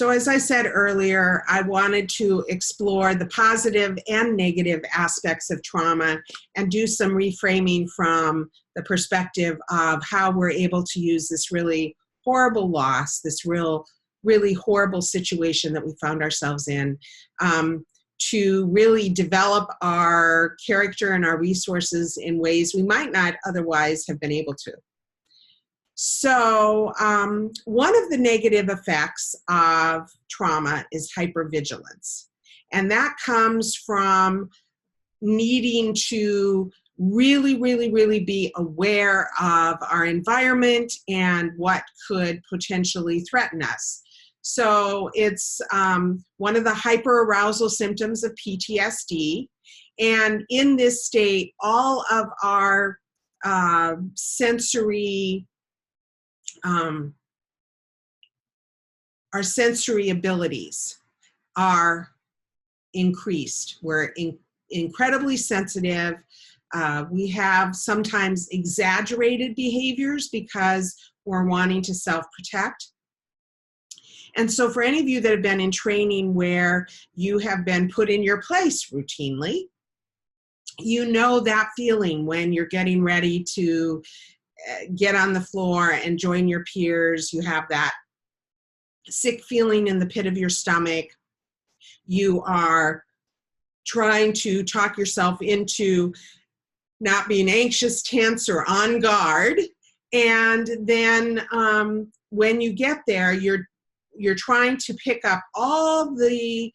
So as I said earlier, I wanted to explore the positive and negative aspects of trauma and do some reframing from the perspective of how we're able to use this really horrible loss, this really horrible situation that we found ourselves in, to really develop our character and our resources in ways we might not otherwise have been able to. So one of the negative effects of trauma is hypervigilance. And that comes from needing to really be aware of our environment and what could potentially threaten us. So it's one of the hyperarousal symptoms of PTSD. And in this state, all of our sensory abilities are increased. We're incredibly sensitive. We have sometimes exaggerated behaviors because we're wanting to self-protect. And so for any of you that have been in training where you have been put in your place routinely, you know that feeling when you're getting ready to get on the floor and join your peers. You have that sick feeling in the pit of your stomach. You are trying to talk yourself into not being anxious, tense, or on guard. And then when you get there, you're trying to pick up all the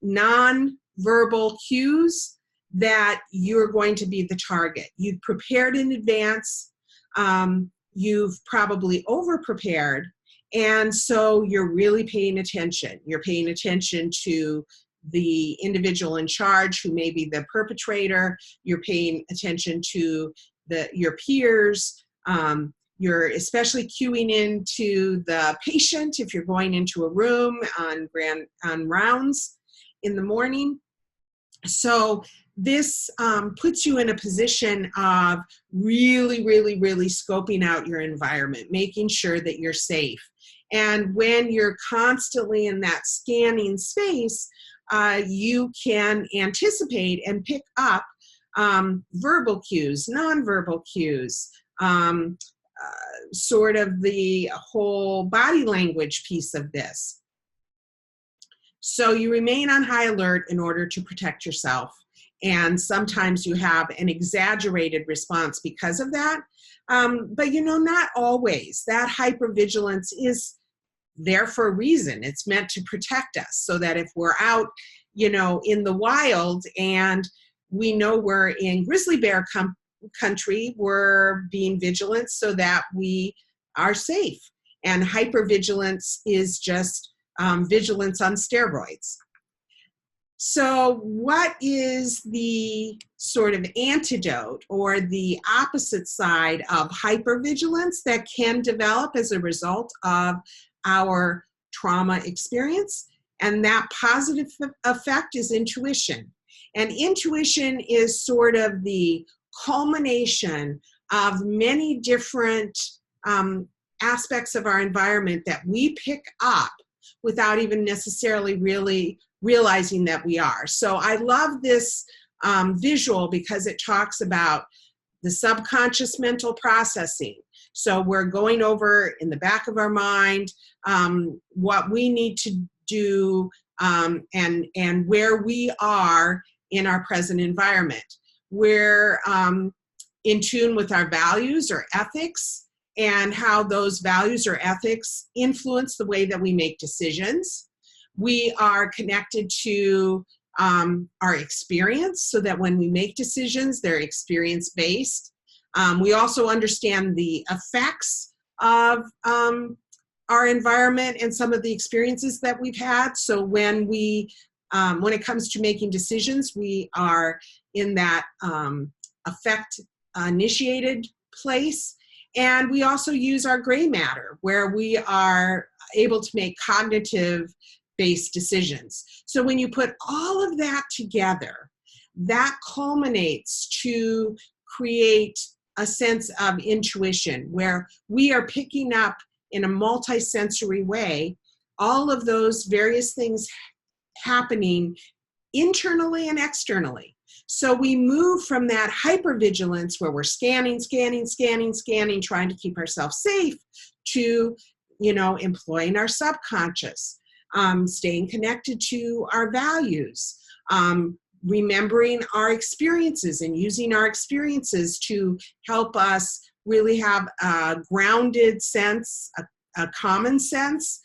non-verbal cues that you're going to be the target. You've prepared in advance. You've probably over-prepared. And so you're really paying attention. You're paying attention to the individual in charge who may be the perpetrator. You're paying attention to your peers. You're especially cueing into the patient if you're going into a room on rounds in the morning. So this puts you in a position of really scoping out your environment, making sure that you're safe. And when you're constantly in that scanning space, you can anticipate and pick up verbal cues, nonverbal cues, sort of the whole body language piece of this. So you remain on high alert in order to protect yourself. And sometimes you have an exaggerated response because of that. But not always. That hypervigilance is there for a reason. It's meant to protect us so that if we're out, in the wild and we know we're in grizzly bear country, we're being vigilant so that we are safe. And hypervigilance is just vigilance on steroids. So what is the sort of antidote or the opposite side of hypervigilance that can develop as a result of our trauma experience? And that positive effect is intuition. And intuition is sort of the culmination of many different aspects of our environment that we pick up without even necessarily really realizing that we are. So I love this visual because it talks about the subconscious mental processing. So we're going over in the back of our mind what we need to do and where we are in our present environment. We're in tune with our values or ethics and how those values or ethics influence the way that we make decisions. We are connected to our experience so that when we make decisions, they're experience-based. We also understand the effects of our environment and some of the experiences that we've had. So when it comes to making decisions, we are in that affect-initiated place. And we also use our gray matter, where we are able to make cognitive-based decisions. So when you put all of that together, that culminates to create a sense of intuition, where we are picking up in a multisensory way all of those various things happening internally and externally. So we move from that hypervigilance where we're scanning, trying to keep ourselves safe, to, employing our subconscious, staying connected to our values, remembering our experiences and using our experiences to help us really have a grounded sense, a common sense.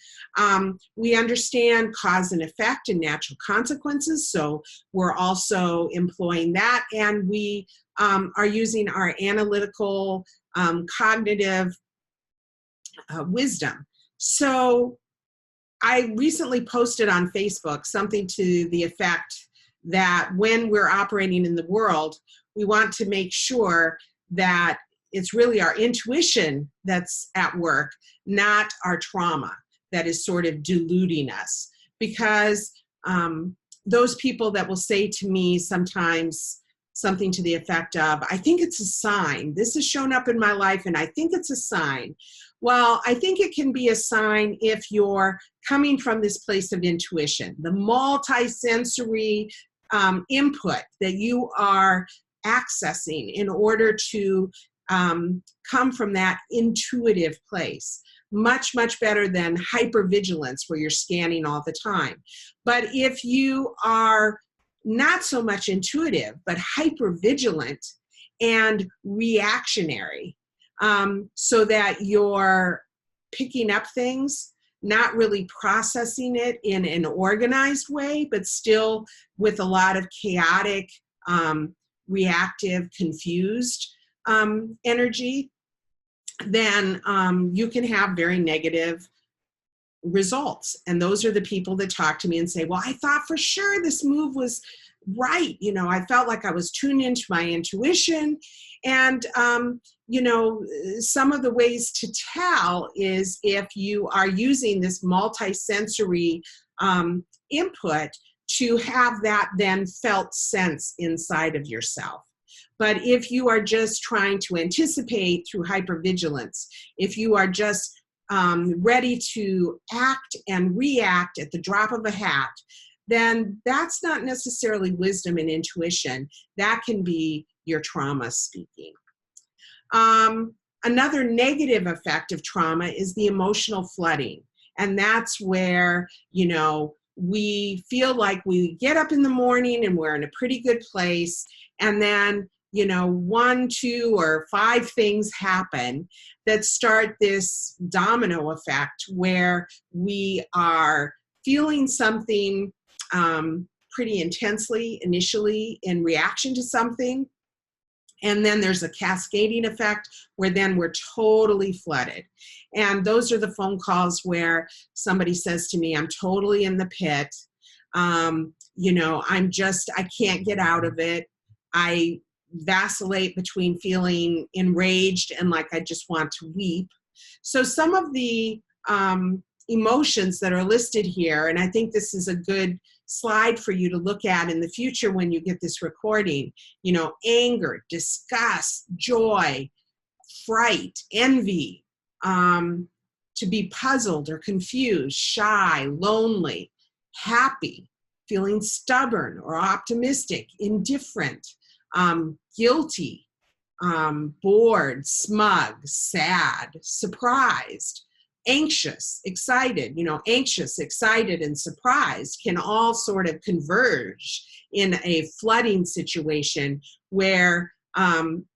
We understand cause and effect and natural consequences, so we're also employing that, and we are using our analytical, cognitive wisdom. So I recently posted on Facebook something to the effect that when we're operating in the world, we want to make sure that it's really our intuition that's at work, not our trauma that is sort of deluding us. Because those people that will say to me sometimes something to the effect of, I think it's a sign. This has shown up in my life and I think it's a sign. Well, I think it can be a sign if you're coming from this place of intuition, the multi-sensory input that you are accessing in order to come from that intuitive place. Much, much better than hypervigilance where you're scanning all the time. But if you are not so much intuitive, but hypervigilant and reactionary, so that you're picking up things, not really processing it in an organized way, but still with a lot of chaotic, reactive, confused energy, then you can have very negative results. And those are the people that talk to me and say, well, I thought for sure this move was right. I felt like I was tuned into my intuition. And, some of the ways to tell is if you are using this multi-sensory input to have that then felt sense inside of yourself. But if you are just trying to anticipate through hypervigilance, if you are just ready to act and react at the drop of a hat, then that's not necessarily wisdom and intuition. That can be your trauma speaking. Another negative effect of trauma is the emotional flooding. And that's where, we feel like we get up in the morning and we're in a pretty good place. And then, 1, 2, or 5 things happen that start this domino effect where we are feeling something pretty intensely initially in reaction to something. And then there's a cascading effect where then we're totally flooded. And those are the phone calls where somebody says to me, I'm totally in the pit. I can't get out of it. I vacillate between feeling enraged and like I just want to weep. So some of the emotions that are listed here, and I think this is a good slide for you to look at in the future when you get this recording, anger, disgust, joy, fright, envy, to be puzzled or confused, shy, lonely, happy, feeling stubborn or optimistic, indifferent, guilty, bored, smug, sad, surprised, anxious, excited. Anxious, excited, and surprised can all sort of converge in a flooding situation where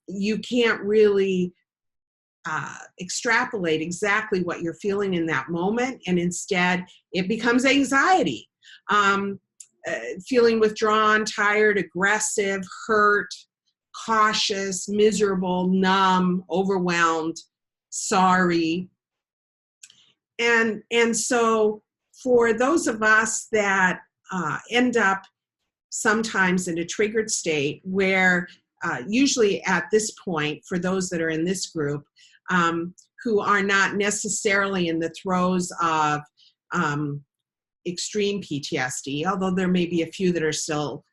you can't really extrapolate exactly what you're feeling in that moment, and instead it becomes anxiety. Feeling withdrawn, tired, aggressive, hurt, cautious, miserable, numb, overwhelmed, sorry. And so for those of us that end up sometimes in a triggered state where usually at this point, for those that are in this group, who are not necessarily in the throes of extreme PTSD, although there may be a few that are still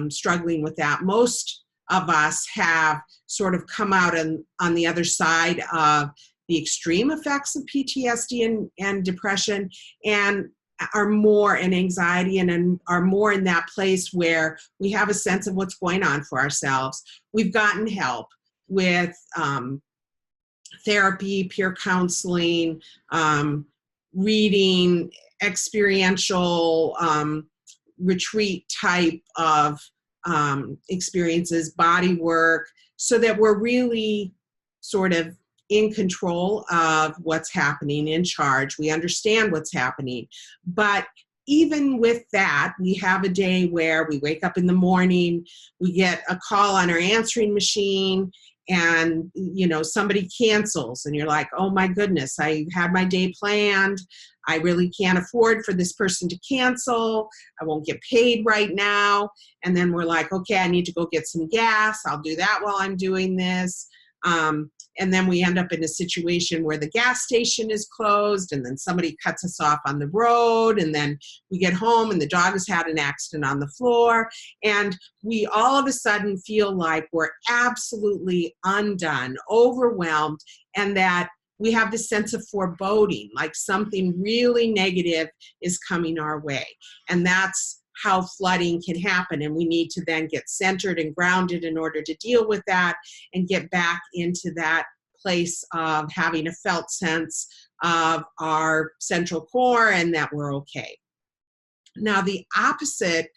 struggling with that. Most of us have sort of come out on the other side of the extreme effects of PTSD and depression, and are more in anxiety and are more in that place where we have a sense of what's going on for ourselves. We've gotten help with therapy, peer counseling, reading, experiential retreat type of experiences, body work, so that we're really sort of in control of what's happening, in charge. We understand what's happening. But even with that, we have a day where we wake up in the morning, we get a call on our answering machine, and somebody cancels, and you're like, oh my goodness, I had my day planned. I really can't afford for this person to cancel. I won't get paid right now. And then we're like, okay, I need to go get some gas. I'll do that while I'm doing this. And then we end up in a situation where the gas station is closed, and then somebody cuts us off on the road, and then we get home and the dog has had an accident on the floor, and we all of a sudden feel like we're absolutely undone, overwhelmed, and that we have this sense of foreboding, like something really negative is coming our way. And that's how flooding can happen, and we need to then get centered and grounded in order to deal with that and get back into that place of having a felt sense of our central core and that we're okay. Now, the opposite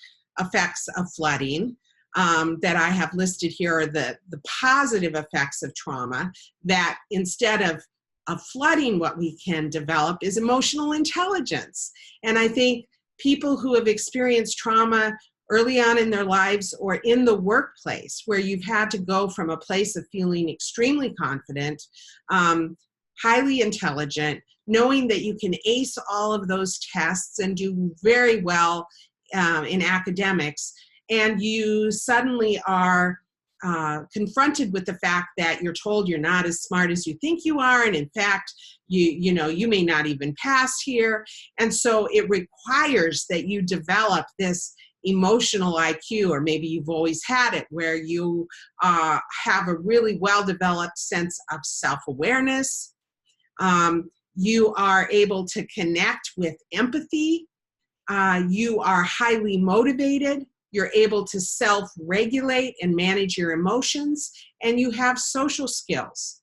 effects of flooding that I have listed here are the positive effects of trauma, that instead of flooding, what we can develop is emotional intelligence. And I think people who have experienced trauma early on in their lives or in the workplace, where you've had to go from a place of feeling extremely confident, highly intelligent, knowing that you can ace all of those tests and do very well in academics, and you suddenly are confronted with the fact that you're told you're not as smart as you think you are, and in fact, you may not even pass here. And so it requires that you develop this emotional IQ, or maybe you've always had it, where you have a really well-developed sense of self-awareness. You are able to connect with empathy. You are highly motivated. You're able to self-regulate and manage your emotions, and you have social skills.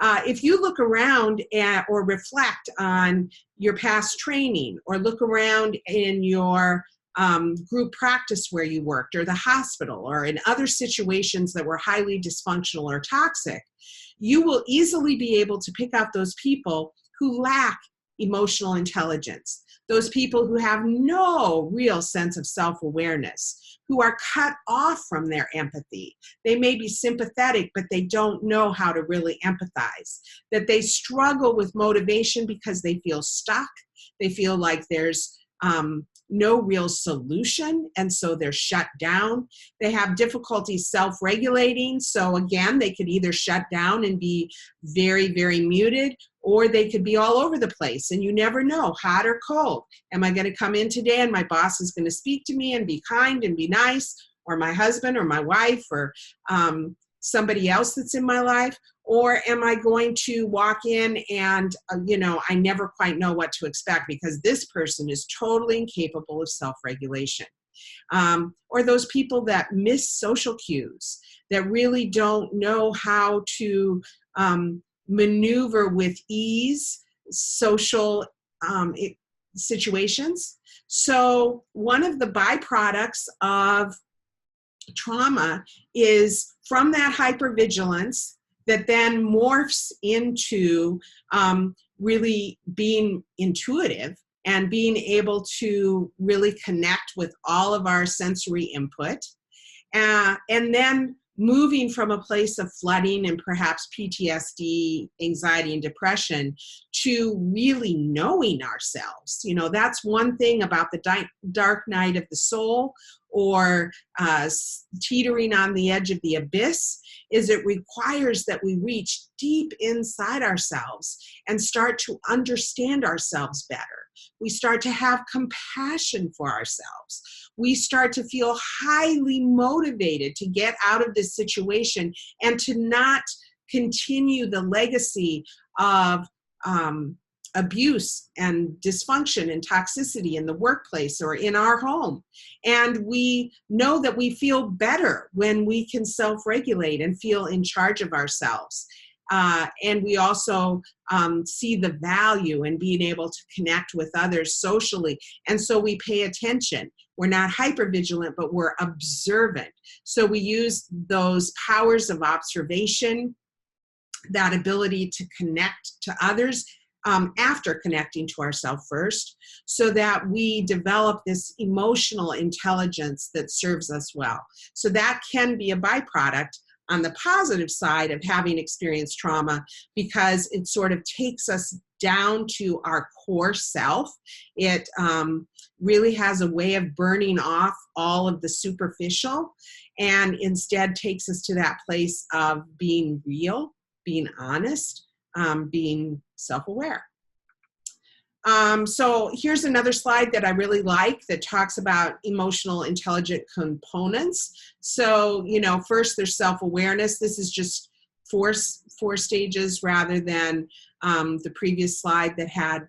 If you look around or reflect on your past training, or look around in your group practice where you worked, or the hospital, or in other situations that were highly dysfunctional or toxic, you will easily be able to pick out those people who lack emotional intelligence, those people who have no real sense of self-awareness, who are cut off from their empathy. They may be sympathetic, but they don't know how to really empathize, that they struggle with motivation because they feel stuck. They feel like there's no real solution, and so they're shut down. They have difficulty self-regulating, so again, they could either shut down and be very, very muted, or they could be all over the place, and you never know, hot or cold. Am I going to come in today and my boss is going to speak to me and be kind and be nice, or my husband or my wife or somebody else that's in my life? Or am I going to walk in and, I never quite know what to expect because this person is totally incapable of self-regulation? Or those people that miss social cues, that really don't know how to maneuver with ease social situations. So one of the byproducts of trauma is from that hypervigilance that then morphs into really being intuitive and being able to really connect with all of our sensory input. And then moving from a place of flooding and perhaps PTSD, anxiety, and depression to really knowing ourselves. That's one thing about the dark night of the soul, or teetering on the edge of the abyss, is it requires that we reach deep inside ourselves and start to understand ourselves better. We start to have compassion for ourselves. We start to feel highly motivated to get out of this situation and to not continue the legacy of abuse and dysfunction and toxicity in the workplace or in our home. And we know that we feel better when we can self-regulate and feel in charge of ourselves. And we also see the value in being able to connect with others socially. And so we pay attention. We're not hypervigilant, but we're observant. So we use those powers of observation, that ability to connect to others after connecting to ourselves first, so that we develop this emotional intelligence that serves us well. So that can be a byproduct on the positive side of having experienced trauma, because it sort of takes us down to our core self. It really has a way of burning off all of the superficial and instead takes us to that place of being real, being honest, being self-aware. So here's another slide that I really like that talks about emotional intelligent components. So, first there's self-awareness. This is just four stages rather than the previous slide that had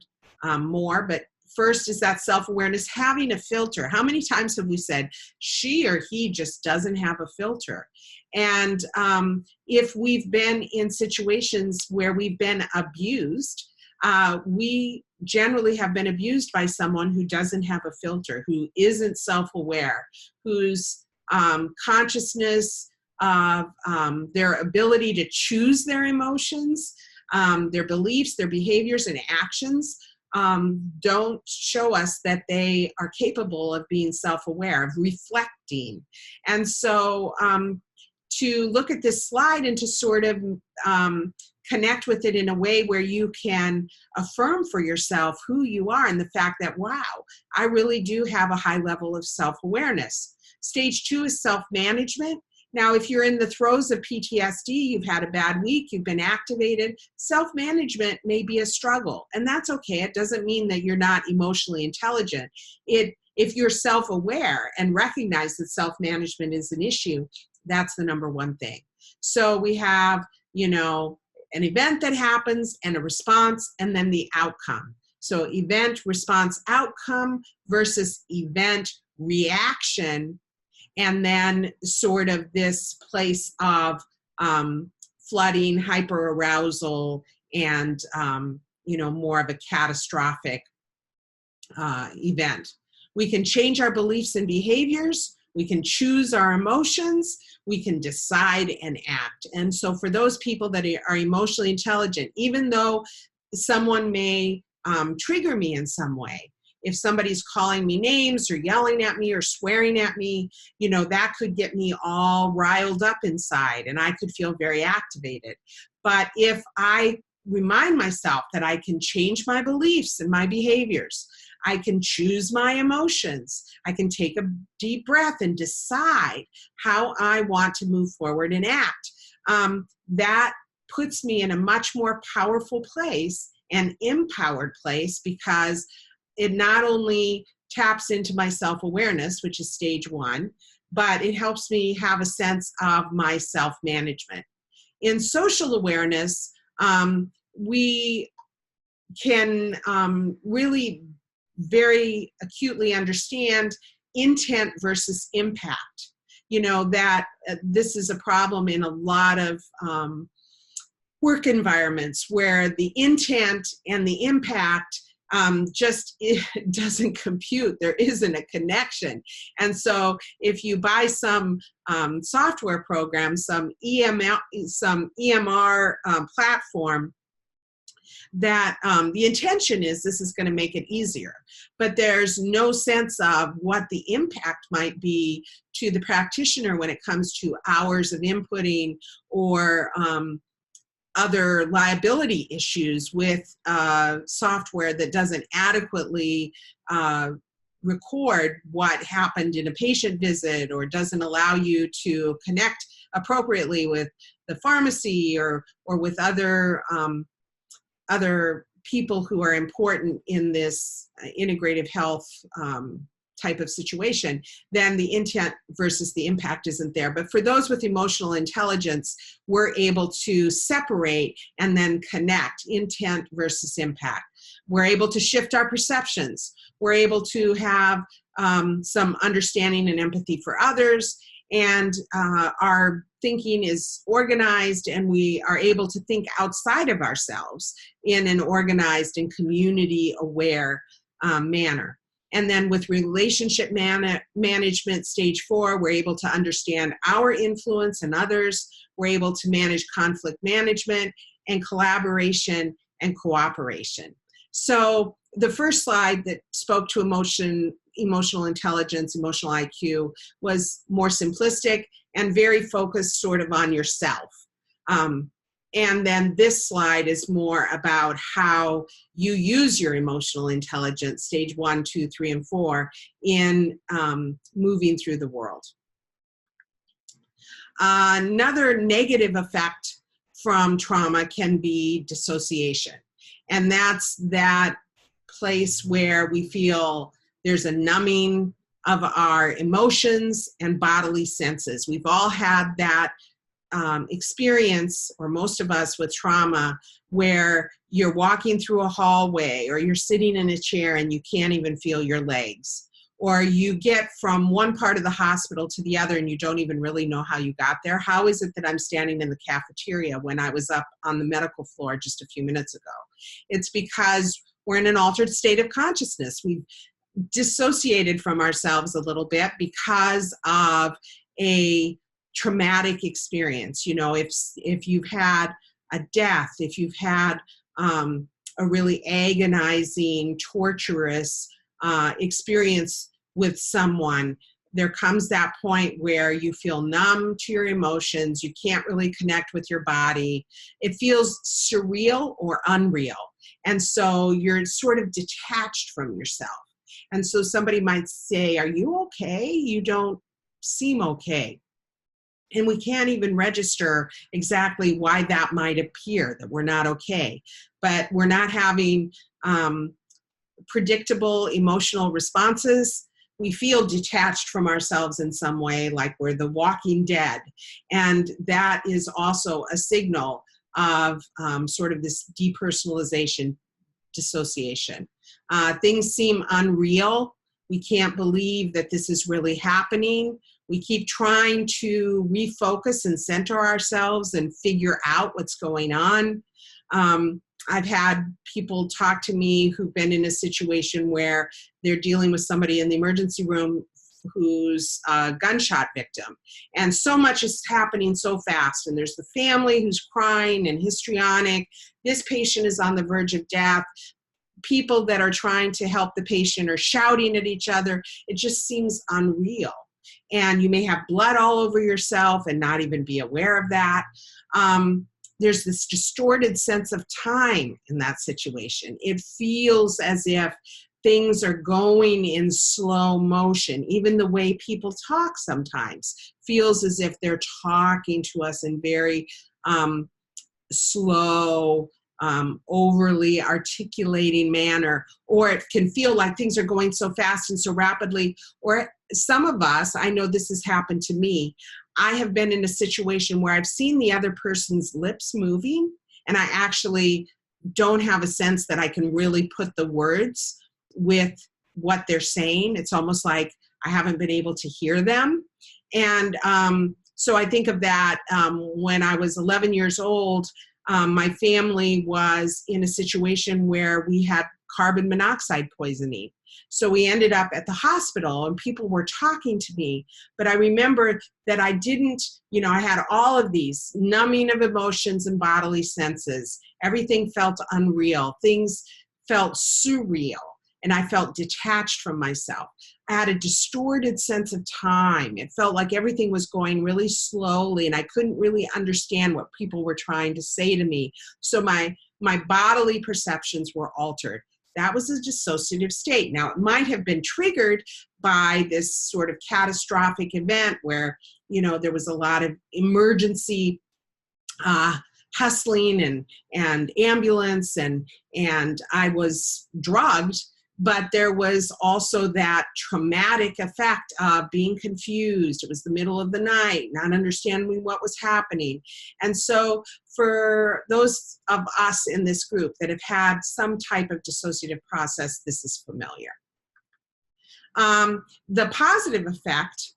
more. But first is that self-awareness, having a filter. How many times have we said, she or he just doesn't have a filter? And if we've been in situations where we've been abused, we generally have been abused by someone who doesn't have a filter, who isn't self-aware, whose consciousness of their ability to choose their emotions, their beliefs, their behaviors and actions don't show us that they are capable of being self-aware, of reflecting. And so to look at this slide and to sort of connect with it in a way where you can affirm for yourself who you are and the fact that, wow, I really do have a high level of self-awareness. Stage 2 is self-management. Now, if you're in the throes of PTSD, you've had a bad week, you've been activated, self-management may be a struggle, and that's okay. It doesn't mean that you're not emotionally intelligent. If you're self-aware and recognize that self-management is an issue, that's the number one thing. So we have, an event that happens and a response, and then the outcome. So event, response, outcome versus event, reaction, and then sort of this place of flooding, hyperarousal, and more of a catastrophic event. We can change our beliefs and behaviors. We can choose our emotions. We can decide and act. And so for those people that are emotionally intelligent, even though someone may trigger me in some way, if somebody's calling me names or yelling at me or swearing at me, that could get me all riled up inside and I could feel very activated. But if I remind myself that I can change my beliefs and my behaviors, I can choose my emotions, I can take a deep breath and decide how I want to move forward and act, that puts me in a much more powerful place and empowered place, because it not only taps into my self-awareness, which is stage 1, but it helps me have a sense of my self-management. In social awareness, we can really very acutely understand intent versus impact. That this is a problem in a lot of work environments where the intent and the impact it doesn't compute. There isn't a connection. And so if you buy some software program, some EMR platform, that the intention is this is going to make it easier, but there's no sense of what the impact might be to the practitioner when it comes to hours of inputting or other liability issues with software that doesn't adequately record what happened in a patient visit, or doesn't allow you to connect appropriately with the pharmacy or with other people who are important in this integrative health type of situation, then the intent versus the impact isn't there. But for those with emotional intelligence, we're able to separate and then connect intent versus impact. We're able to shift our perceptions. We're able to have some understanding and empathy for others, and our thinking is organized, and we are able to think outside of ourselves in an organized and community-aware manner. And then with relationship management, stage 4, we're able to understand our influence and others. We're able to manage conflict management and collaboration and cooperation. So the first slide that spoke to emotional intelligence, emotional IQ, was more simplistic and very focused sort of on yourself. And then this slide is more about how you use your emotional intelligence, stage 1, 2, 3, and 4, in moving through the world. Another negative effect from trauma can be dissociation. And that's that place where we feel there's a numbing of our emotions and bodily senses. We've all had that experience, or most of us, with trauma, where you're walking through a hallway or you're sitting in a chair and you can't even feel your legs, or you get from one part of the hospital to the other and you don't even really know how you got there. How is it that I'm standing in the cafeteria when I was up on the medical floor just a few minutes ago? It's because we're in an altered state of consciousness. We've dissociated from ourselves a little bit because of a traumatic experience. You know, if you've had a death, if you've had a really agonizing, torturous experience with someone, there comes that point where you feel numb to your emotions. You can't really connect with your body. It feels surreal or unreal. And so you're sort of detached from yourself. And so somebody might say, "Are you okay? You don't seem okay." And we can't even register exactly why that might appear, that we're not okay. But we're not having predictable emotional responses. We feel detached from ourselves in some way, like we're the walking dead. And that is also a signal of sort of this depersonalization, dissociation. Things seem unreal. We can't believe that this is really happening. We keep trying to refocus and center ourselves and figure out what's going on. I've had people talk to me who've been in a situation where they're dealing with somebody in the emergency room who's a gunshot victim. And so much is happening so fast. And there's the family who's crying and histrionic. This patient is on the verge of death. People that are trying to help the patient are shouting at each other. It just seems unreal. And you may have blood all over yourself and not even be aware of that. There's this distorted sense of time in that situation. It feels as if things are going in slow motion. Even the way people talk sometimes feels as if they're talking to us in very slow, overly articulating manner, or it can feel like things are going so fast and so rapidly. Or some of us, I know this has happened to me, I have been in a situation where I've seen the other person's lips moving, and I actually don't have a sense that I can really put the words with what they're saying. It's almost like I haven't been able to hear them. And so I think of that when I was 11 years old. My family was in a situation where we had carbon monoxide poisoning. So we ended up at the hospital and people were talking to me. But I remember that I didn't, I had all of these numbing of emotions and bodily senses. Everything felt unreal. Things felt surreal. And I felt detached from myself. I had a distorted sense of time. It felt like everything was going really slowly and I couldn't really understand what people were trying to say to me. So my bodily perceptions were altered. That was a dissociative state. Now, it might have been triggered by this sort of catastrophic event where, there was a lot of emergency hustling and ambulance and I was drugged. but there was also that traumatic effect of being confused. It was the middle of the night, not understanding what was happening. And so for those of us in this group that have had some type of dissociative process, this is familiar. The positive effect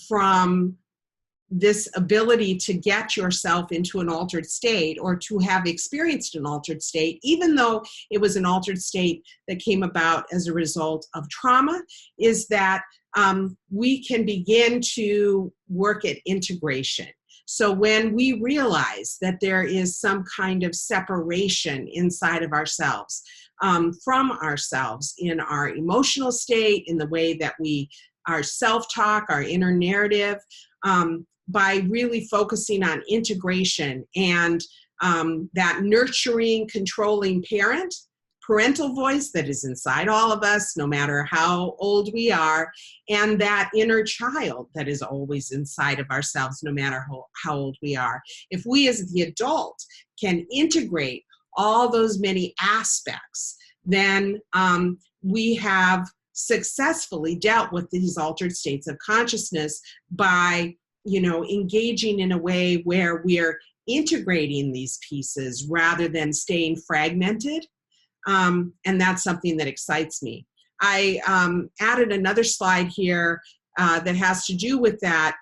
from this ability to get yourself into an altered state, or to have experienced an altered state, even though it was an altered state that came about as a result of trauma, is that we can begin to work at integration. So when we realize that there is some kind of separation inside of ourselves, from ourselves, in our emotional state, in the way that our self-talk, our inner narrative, by really focusing on integration and that nurturing, controlling parental voice that is inside all of us, no matter how old we are, and that inner child that is always inside of ourselves, no matter how old we are. If we as the adult can integrate all those many aspects, then we have successfully dealt with these altered states of consciousness by engaging in a way where we're integrating these pieces rather than staying fragmented. And that's something that excites me. I added another slide here that has to do with that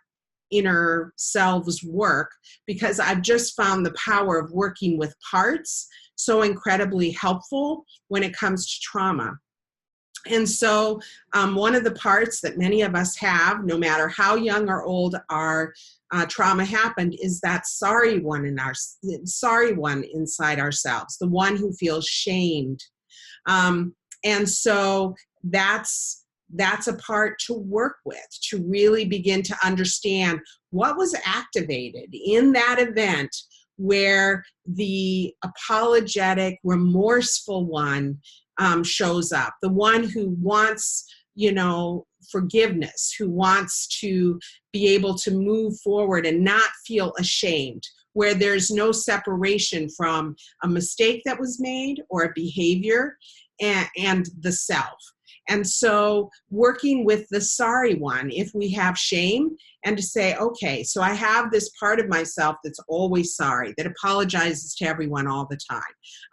inner selves work, because I've just found the power of working with parts so incredibly helpful when it comes to trauma. And so one of the parts that many of us have, no matter how young or old our trauma happened, is that sorry one inside ourselves, the one who feels shamed. And so that's a part to work with, to really begin to understand what was activated in that event where the apologetic, remorseful one shows up, the one who wants, forgiveness, who wants to be able to move forward and not feel ashamed, where there's no separation from a mistake that was made or a behavior and the self. And so working with the sorry one, if we have shame, and to say, okay, so I have this part of myself that's always sorry, that apologizes to everyone all the time.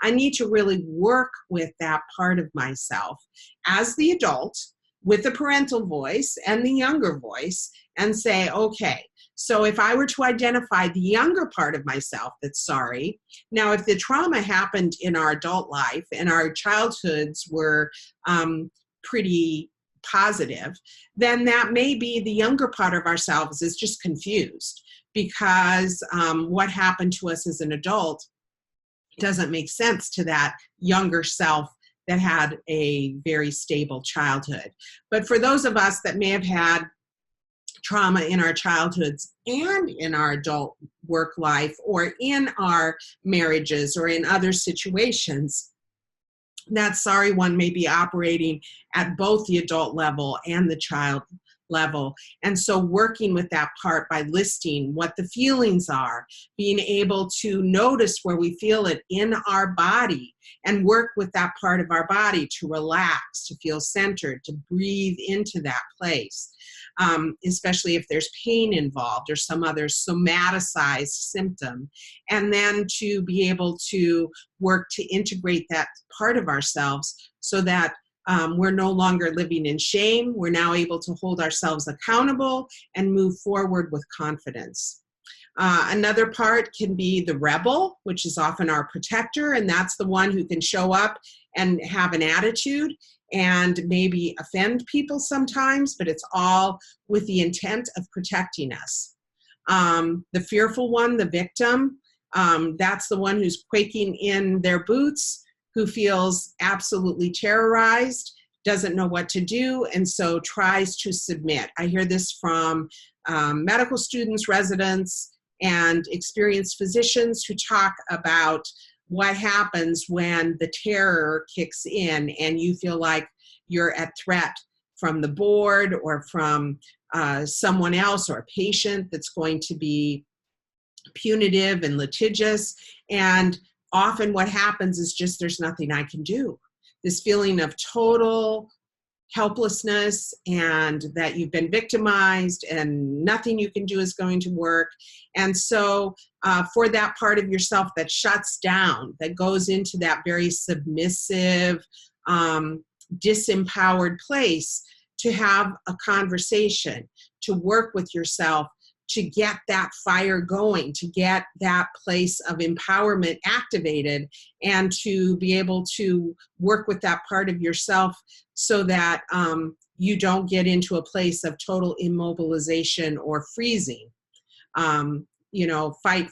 I need to really work with that part of myself as the adult, with the parental voice and the younger voice, and say, okay, so if I were to identify the younger part of myself that's sorry, now if the trauma happened in our adult life and our childhoods were pretty positive, then that may be the younger part of ourselves is just confused, because what happened to us as an adult doesn't make sense to that younger self that had a very stable childhood. But for those of us that may have had trauma in our childhoods and in our adult work life, or in our marriages, or in other situations, that sorry one may be operating at both the adult level and the child level. And so working with that part by listing what the feelings are, being able to notice where we feel it in our body, and work with that part of our body to relax, to feel centered, to breathe into that place, especially if there's pain involved or some other somaticized symptom. And then to be able to work to integrate that part of ourselves so that we're no longer living in shame. We're now able to hold ourselves accountable and move forward with confidence. Another part can be the rebel, which is often our protector, and that's the one who can show up and have an attitude and maybe offend people sometimes, but it's all with the intent of protecting us. The fearful one, the victim, that's the one who's quaking in their boots, who feels absolutely terrorized, doesn't know what to do, and so tries to submit. I hear this from medical students, residents, and experienced physicians who talk about what happens when the terror kicks in and you feel like you're at threat from the board or from someone else or a patient that's going to be punitive and litigious. And often what happens is just there's nothing I can do. this feeling of total helplessness and that you've been victimized and nothing you can do is going to work. And so for that part of yourself that shuts down, that goes into that very submissive, disempowered place, to have a conversation, to work with yourself, to get that fire going, to get that place of empowerment activated, and to be able to work with that part of yourself so that you don't get into a place of total immobilization or freezing. Fight,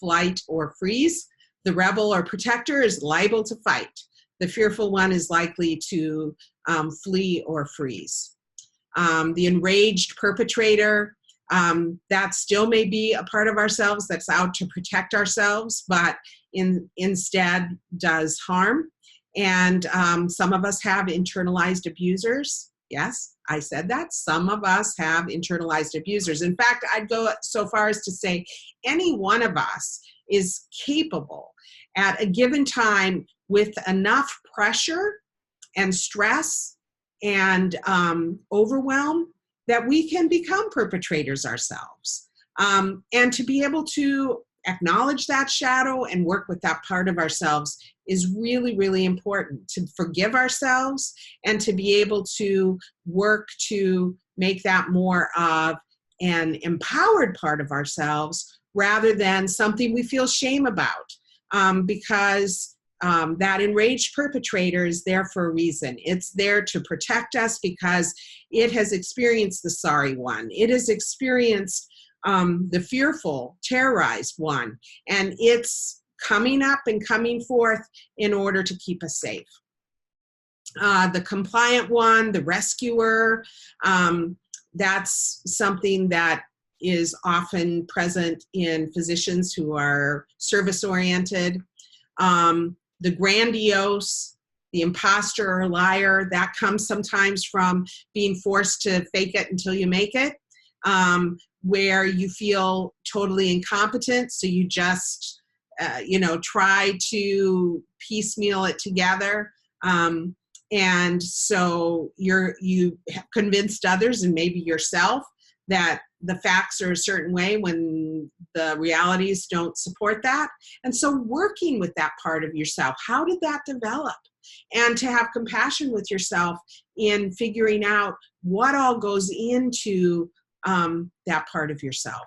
flight, or freeze. The rebel or protector is liable to fight. The fearful one is likely to flee or freeze. The enraged perpetrator, that still may be a part of ourselves that's out to protect ourselves, but instead does harm. And some of us have internalized abusers. Yes, I said that. Some of us have internalized abusers. In fact, I'd go so far as to say any one of us is capable at a given time, with enough pressure and stress and overwhelm, that we can become perpetrators ourselves. And to be able to acknowledge that shadow and work with that part of ourselves is really, really important. To forgive ourselves and to be able to work to make that more of an empowered part of ourselves rather than something we feel shame about. Because that enraged perpetrator is there for a reason. It's there to protect us because it has experienced the sorry one. It has experienced the fearful, terrorized one, and it's coming up and coming forth in order to keep us safe. The compliant one, the rescuer, that's something that is often present in physicians who are service-oriented. The grandiose, the imposter or liar, that comes sometimes from being forced to fake it until you make it, where you feel totally incompetent, so you just, try to piecemeal it together. And so you have convinced others and maybe yourself that the facts are a certain way when the realities don't support that. And so working with that part of yourself, how did that develop? And to have compassion with yourself in figuring out what all goes into that part of yourself.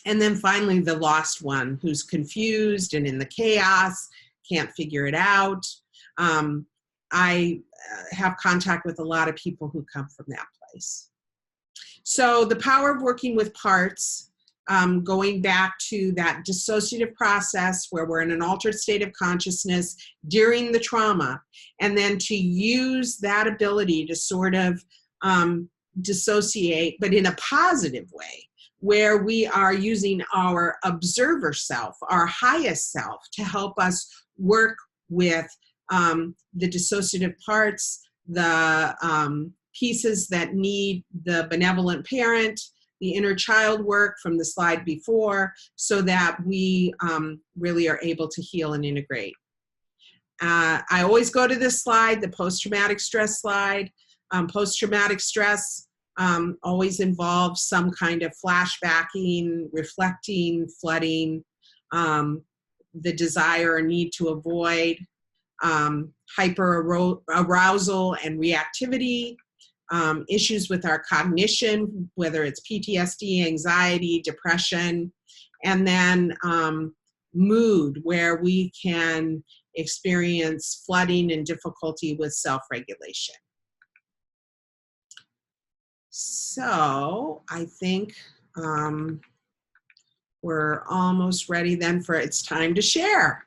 And then finally, the lost one, who's confused and in the chaos, can't figure it out. I have contact with a lot of people who come from that place. So the power of working with parts, going back to that dissociative process where we're in an altered state of consciousness during the trauma, and then to use that ability to sort of dissociate, but in a positive way, where we are using our observer self, our highest self, to help us work with the dissociative parts, the pieces that need the benevolent parent, the inner child work from the slide before, so that we really are able to heal and integrate. I always go to this slide, the post-traumatic stress slide. Post-traumatic stress always involves some kind of flashbacking, reflecting, flooding, the desire or need to avoid, hyper-arousal and reactivity, issues with our cognition, whether it's PTSD, anxiety, depression, and then mood, where we can experience flooding and difficulty with self-regulation. So I think we're almost ready then for it's time to share.